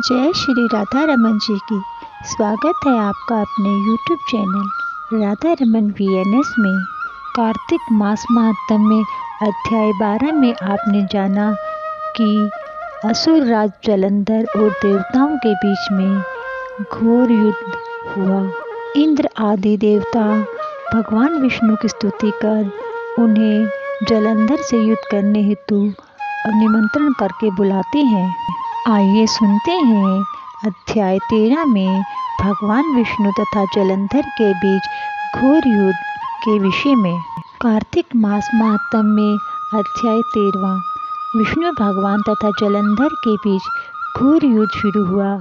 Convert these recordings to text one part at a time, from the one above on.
जय श्री राधा रमन जी की। स्वागत है आपका अपने YouTube channel Radha Raman VNS में। कार्तिक मास महात्म्य में अध्याय 12 में आपने जाना कि असुर राज जलंधर और देवताओं के बीच में घोर युद्ध हुआ। इंद्र आदि देवता भगवान विष्णु की स्तुति कर उन्हें जलंधर से युद्ध करने हेतु निमंत्रण करके बुलाते हैं। आइए सुनते हैं अध्याय 13 में भगवान विष्णु तथा जलंधर के बीच घोर युद्ध के विषय में। कार्तिक मास महात्म्य में अध्याय 13 विष्णु भगवान तथा जलंधर के बीच घोर युद्ध शुरू हुआ।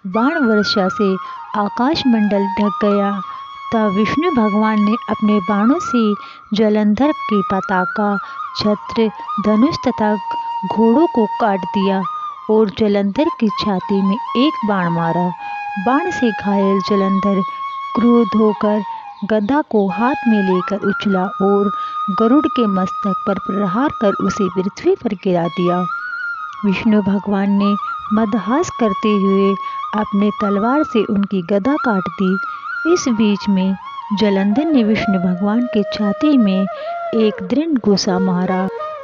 बाण वर्षा से आकाश मंडल ढक गया। तब विष्णु भगवान ने अपने बाणों से जलंधर की पताका, छत्र, धनुष तथा घोड़ों को काट दिया और जलंधर की छाती में एक बाण मारा। बाण से घायल जलंधर क्रोध होकर गदा को हाथ में लेकर उछला और गरुड़ के मस्तक पर प्रहार कर उसे पृथ्वी पर गिरा दिया। विष्णु भगवान ने मदहास करते हुए अपने तलवार से उनकी गदा काट दी। इस बीच में जलंधर ने विष्णु भगवान की छाती में एक दृढ़ घुसा मारा।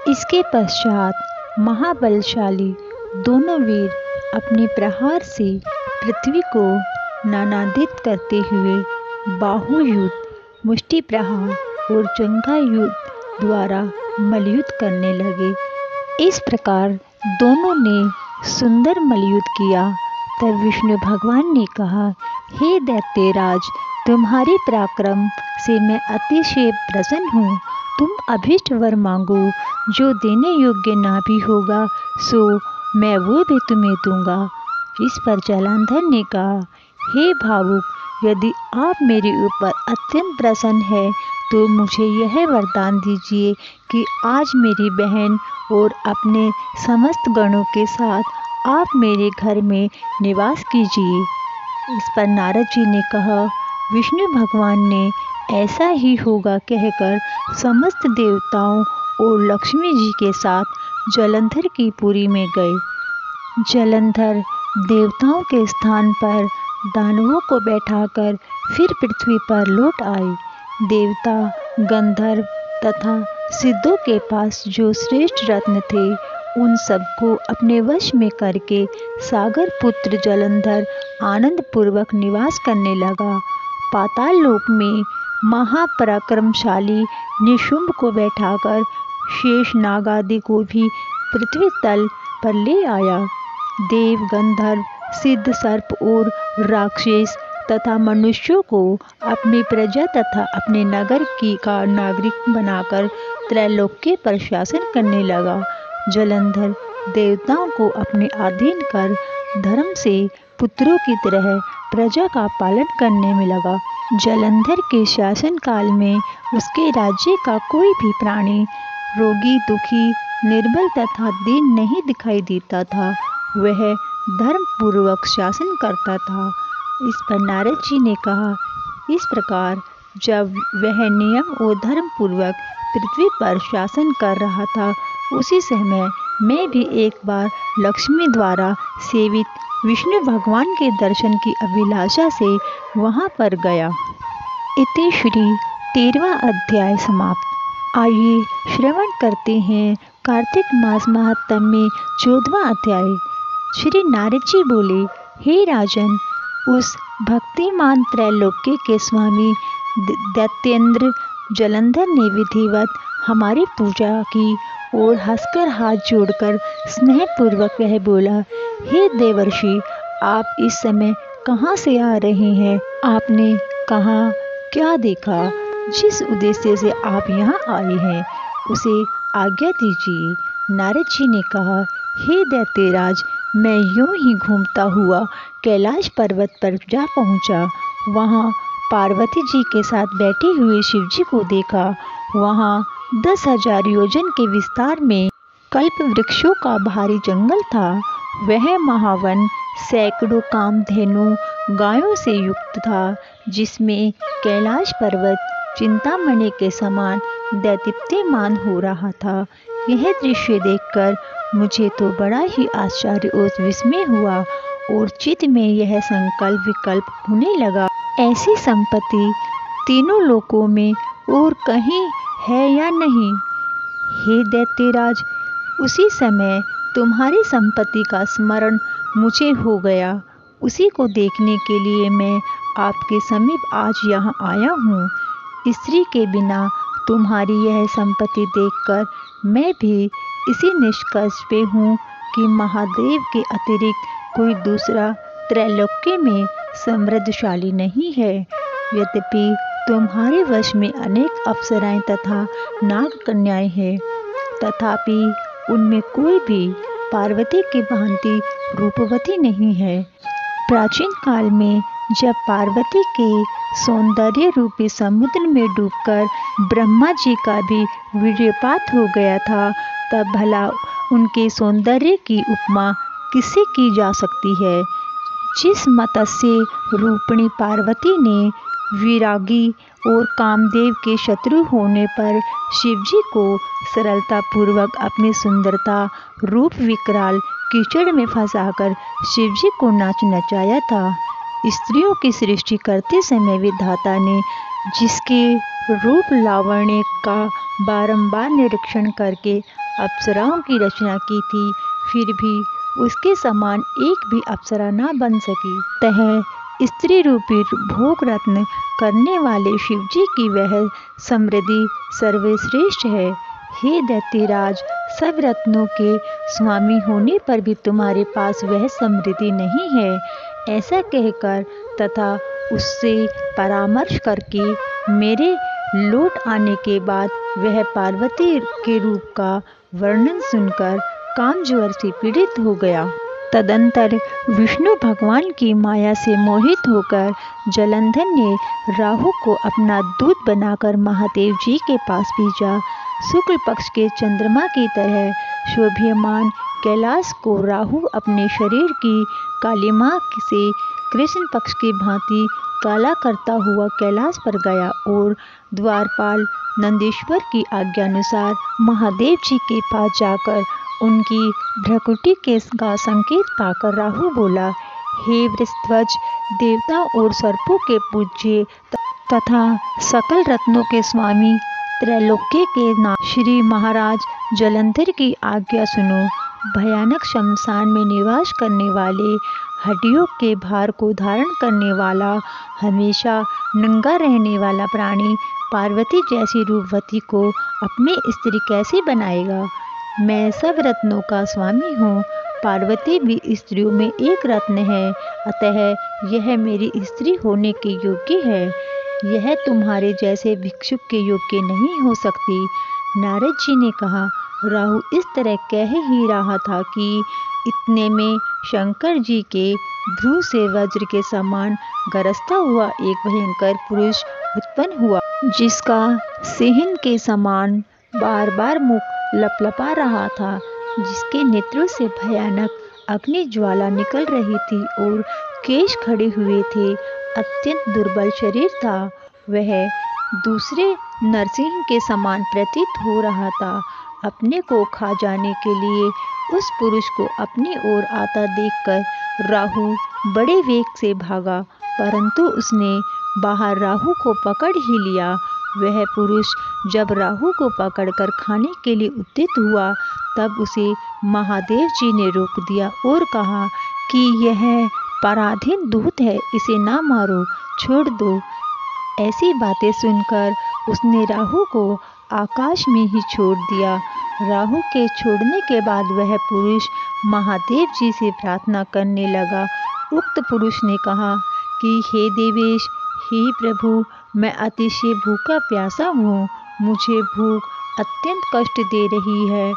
इसके पश्चात महाबलशाली दोनों वीर अपने प्रहार से पृथ्वी को नानादित करते हुए बाहु युद्ध, मुष्टि प्रहार और जंघा युद्ध द्वारा मल्लयुद्ध करने लगे। इस प्रकार दोनों ने सुंदर मल्लयुद्ध किया। तब विष्णु भगवान ने कहा, हे दैत्यराज, तुम्हारे पराक्रम से मैं अतिशय प्रसन्न हूँ। तुम अभीष्ट वर मांगो, जो देने योग्य ना भी होगा सो मैं वो भी तुम्हें दूंगा। इस पर जलंधर ने कहा, हे भावुक, यदि आप मेरे ऊपर अत्यंत प्रसन्न है तो मुझे यह वरदान दीजिए कि आज मेरी बहन और अपने समस्त गणों के साथ आप मेरे घर में निवास कीजिए। इस पर नारद जी ने कहा, विष्णु भगवान ने ऐसा ही होगा कहकर समस्त देवताओं और लक्ष्मी जी के साथ जलंधर की पुरी में गए। जलंधर देवताओं के स्थान पर दानवों को बैठाकर फिर पृथ्वी पर लौट आए। देवता, गंधर्व तथा सिद्धों के पास जो श्रेष्ठ रत्न थे उन सबको अपने वश में करके सागर पुत्र जलंधर आनंद पूर्वक निवास करने लगा। पाताल लोक में महापराक्रमशाली निशुंभ को बैठाकर शेष नाग आदि को भी पृथ्वी तल पर ले आया। देव, गंधर्व, सिद्ध, सर्प और राक्षस तथा मनुष्यों को अपनी प्रजा तथा अपने नगर की का नागरिक बनाकर त्रैलोक्य पर शासन करने लगा। जलंधर देवताओं को अपने अधीन कर धर्म से पुत्रों की तरह प्रजा का पालन करने में लगा। जलंधर के शासन काल में उसके राज्य का कोई भी प्राणी रोगी, दुखी, निर्बल तथा दीन नहीं दिखाई देता था। वह धर्म पूर्वक शासन करता था। इस पर नारद जी ने कहा, इस प्रकार जब वह नियम और धर्म पूर्वक पृथ्वी पर शासन कर रहा था, उसी समय मैं भी एक बार लक्ष्मी द्वारा सेवित विष्णु भगवान के दर्शन की अभिलाषा से वहां पर गया। इति श्री 13वां अध्याय समाप्त। आइए श्रवण करते हैं कार्तिक मास महात्म्य में 14वां अध्याय। श्री नारद जी बोले, हे राजन, उस भक्तिमान त्रैलोक्य के स्वामी दैत्येंद्र जलंधर ने विधिवत हमारी पूजा की और हंसकर हाथ जोड़कर स्नेहपूर्वक वह बोला, हे देवर्षि, आप इस समय कहाँ से आ रहे हैं? आपने कहाँ क्या देखा? जिस उद्देश्य से आप यहाँ आए हैं उसे आज्ञा दीजिए। नारद जी ने कहा, हे दैत्यराज, मैं यूं ही घूमता हुआ कैलाश पर्वत पर जा पहुंचा। वहां पार्वती जी के साथ बैठे हुए शिव जी को देखा। वहां 10,000 योजन के विस्तार में कल्प वृक्षों का भारी जंगल था। वह महावन सैकड़ों कामधेनु गायों से युक्त था, जिसमें कैलाश पर्वत चिंतामणि के समान दैदीप्यमान हो रहा था। यह दृश्य देखकर मुझे तो बड़ा ही आश्चर्य और विस्मय हुआ और चित्त में यह संकल्प विकल्प होने लगा, ऐसी संपत्ति तीनों लोकों में और कहीं है या नहीं। हे दैत्यराज, उसी समय तुम्हारी संपत्ति का स्मरण मुझे हो गया। उसी को देखने के लिए मैं आपके समीप आज यहाँ आया हूँ। स्त्री के बिना तुम्हारी यह संपत्ति देखकर मैं भी इसी निष्कर्ष पे हूँ कि महादेव के अतिरिक्त कोई दूसरा त्रैलोक्य में समृद्धशाली नहीं है। यद्यपि तुम्हारे वश में अनेक अप्सराएं तथा नाग कन्याएं हैं, तथापि उनमें कोई भी पार्वती की भांति रूपवती नहीं है। प्राचीन काल में जब पार्वती के सौंदर्य रूपी समुद्र में डूबकर ब्रह्मा जी का भी वीर्यपात हो गया था, तब भला उनके सौंदर्य की उपमा किससे की जा सकती है। जिस मत्स्य रूपिणी पार्वती ने विरागी और कामदेव के शत्रु होने पर शिवजी को सरलतापूर्वक अपनी सुंदरता रूप विकराल कीचड़ में फंसाकर शिवजी को नाच नचाया था, स्त्रियों की सृष्टि करते समय विधाता ने जिसके रूप लावण्य का बारंबार निरीक्षण करके अप्सराओं की रचना की थी, फिर भी उसके समान एक भी अप्सरा न बन सकी। तह स्त्री रूपी भोग रत्न करने वाले शिवजी की वह समृद्धि सर्वश्रेष्ठ है। हे दैत्यराज, सब रत्नों के स्वामी होने पर भी तुम्हारे पास वह समृद्धि नहीं है। ऐसा कहकर तथा उससे परामर्श करके मेरे लौट आने के बाद वह पार्वती के रूप का वर्णन सुनकर कामज्वर से पीड़ित हो गया। तदंतर विष्णु भगवान की माया से मोहित होकर जलंधर ने राहु को अपना दूत बनाकर महादेव जी के पास भेजा। शुक्ल पक्ष के चंद्रमा की तरह शोभ्यमान कैलाश को राहु अपने शरीर की कालिमा से कृष्ण पक्ष की भांति काला करता हुआ कैलाश पर गया और द्वारपाल नंदीश्वर की आज्ञानुसार महादेव जी के पास जाकर उनकी भ्रकुटी के का संकेत पाकर राहु बोला, हे वृषध्वज, देवता और सर्पों के पूज्य तथा सकल रत्नों के स्वामी त्रैलोक्य के नाथ श्री महाराज जलंधर की आज्ञा सुनो। भयानक शमशान में निवास करने वाले, हड्डियों के भार को धारण करने वाला, हमेशा नंगा रहने वाला प्राणी पार्वती जैसी रूपवती को अपनी स्त्री कैसे बनाएगा। मैं सब रत्नों का स्वामी हूँ। पार्वती भी स्त्रियों में एक रत्न है, अतः यह मेरी स्त्री होने के योग्य है। यह तुम्हारे जैसे भिक्षुक के योग्य नहीं हो सकती। नारद जी ने कहा, राहु इस तरह कह ही रहा था कि इतने में शंकर जी के भ्रू से वज्र के समान गरजता हुआ एक भयंकर पुरुष उत्पन्न हुआ, जिसका सिंह के समान बार बार मुख लपलपा रहा था, जिसके नेत्रों से भयानक अग्नि ज्वाला निकल रही थी और केश खड़े हुए थे। अत्यंत दुर्बल शरीर था। वह दूसरे नरसिंह के समान प्रतीत हो रहा था। अपने को खा जाने के लिए उस पुरुष को अपनी ओर आता देखकर राहु बड़े वेग से भागा, परंतु उसने बाहर राहु को पकड़ ही लिया। वह पुरुष जब राहु को पकड़कर खाने के लिए उद्यत हुआ, तब उसे महादेव जी ने रोक दिया और कहा कि यह पराधीन दूत है, इसे ना मारो, छोड़ दो। ऐसी बातें सुनकर उसने राहु को आकाश में ही छोड़ दिया। राहु के छोड़ने के बाद वह पुरुष महादेव जी से प्रार्थना करने लगा। उक्त पुरुष ने कहा कि हे देवेश, हे प्रभु, मैं अतिशय भूखा प्यासा हूँ। मुझे भूख अत्यंत कष्ट दे रही है।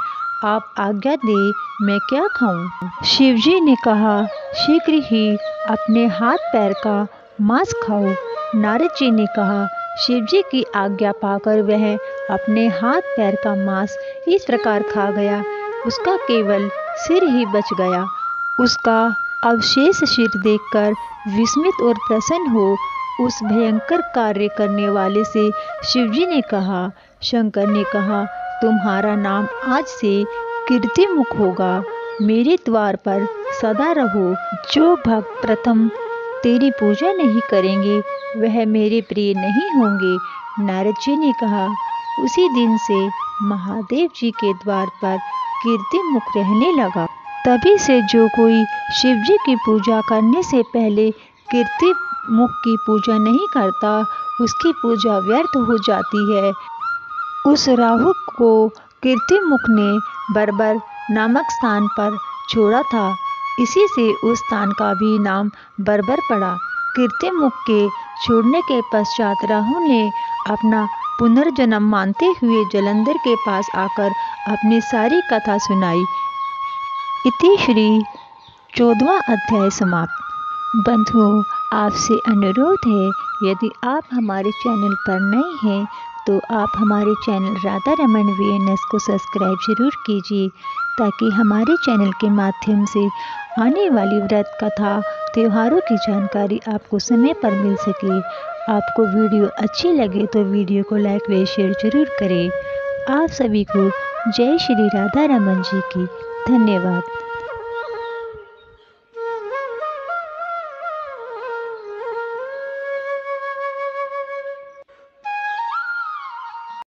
आप आज्ञा दे, मैं क्या खाऊं? शिवजी ने कहा, शीघ्र ही अपने हाथ पैर का मांस खाओ। नारद जी ने कहा, शिवजी की आज्ञा पाकर वह अपने हाथ पैर का मांस इस प्रकार खा गया, उसका केवल सिर ही बच गया। उसका अवशेष सिर देखकर विस्मित और प्रसन्न हो उस भयंकर कार्य करने वाले से शिवजी ने कहा, शंकर ने कहा, तुम्हारा नाम आज से कीर्तिमुख होगा। मेरे द्वार पर सदा रहो। जो भक्त प्रथम तेरी पूजा नहीं करेंगे वह मेरे प्रिय नहीं होंगे। नारद जी ने कहा। उसी दिन से महादेव जी के द्वार पर कीर्ति मुख रहने लगा। तभी से जो कोई शिव जी की पूजा करने से पहले कीर्ति मुख की पूजा नहीं करता, उसकी पूजा व्यर्थ हो जाती है। उस राहु को कीर्ति मुख ने बर्बर नामक स्थान पर छोड़ा था, इसी से उस स्थान का भी नाम बर्बर पड़ा। कीर्ति मुख के छोड़ने के पश्चात राहु ने अपना पुनर्जन्म मानते हुए जलंधर के पास आकर अपनी सारी कथा सुनाई। इति श्री 14वां अध्याय समाप्त। बंधुओं, आपसे अनुरोध है, यदि आप हमारे चैनल पर नए हैं तो आप हमारे चैनल राधा रमन VNS को सब्सक्राइब जरूर कीजिए, ताकि हमारे चैनल के माध्यम से आने वाली व्रत कथा त्योहारों की जानकारी आपको समय पर मिल सके। आपको वीडियो अच्छी लगे तो वीडियो को लाइक व शेयर जरूर करें। आप सभी को जय श्री राधा रमन जी की धन्यवाद।